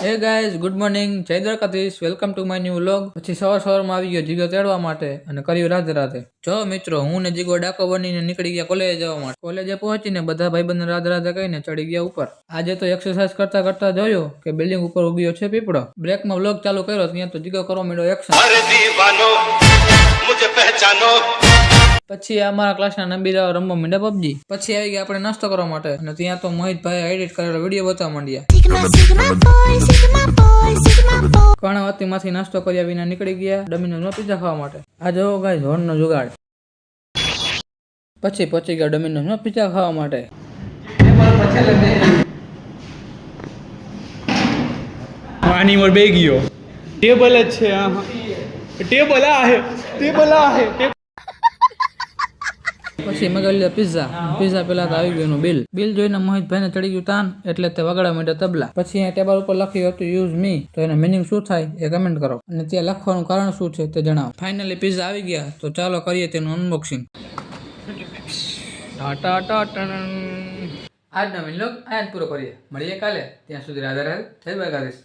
Hey guys, good morning, જય Dwarkadhish, welcome to my new vlog. પછી સવારમાં આવી ગયો જીગો તેડવા માટે અને કર્યું રાધે રાધે। જો મિત્રો, હું ને જીગો ડાકો બનીને નીકળી ગયા કોલેજ જવા માટે। કોલેજે પહોંચીને બધા ભાઈબંધ રાધે રાધે કહીને ચડી ગયા ઉપર। આજે તો એક્સરસાઇઝ કરતા કરતા જોયું કે બિલ્ડિંગ ઉપર ઉગ્યો છે પીપળો। બ્રેકમાં વ્લોગ ચાલુ કર્યો ત્યાં તો જીગો કરવા માંડ્યો એક્શન। પછી અમારા ક્લાસના નબીરાઓ રમવા માંડ્યા પબજી। પછી આવી ગયા આપણે નાસ્તો કરવા માટે અને ત્યાં તો મોહિતભાઈ એડિટ કરેલો વિડીયો બતાવવા માંડ્યા। કર્ણાવતીમાંથી નાસ્તો કર્યા વિના નીકળી ગયા ડોમિનોઝનો પિઝા ખાવા માટે। આ જો ગાઈસ હોર્નનો જુગાડ। પછી પહોંચી ગયા ડોમિનોઝનો પિઝા ખાવા માટે। આની મોર બે ગયો ટેબલ જ છે ટેબલ આ હે પછી મગાવી લીધા પિઝા પેલા તો આવી ગયું બિલ જોઈને મોહિતભાઈને ચડી ગયું તાન એટલે તે વગાડવા માંડ્યા તબલા। પછી અહીંયા ટેબલ ઉપર લખ્યું હતું યુઝ મી, તો એનો મિનિંગ શું થાય એ કમેન્ટ કરો અને ત્યાં લખવાનું કારણ શું છે તે જણાવો। ફાઇનલી પિઝા આવી ગયા તો ચાલો કરીએ તેનું અનબોક્સિંગ। આજનો વ્લોગ આજ પૂરો કરીએ, મળીએ કાલે, ત્યાં સુધી રાધે રાધે, જય દ્વારકાધીશ।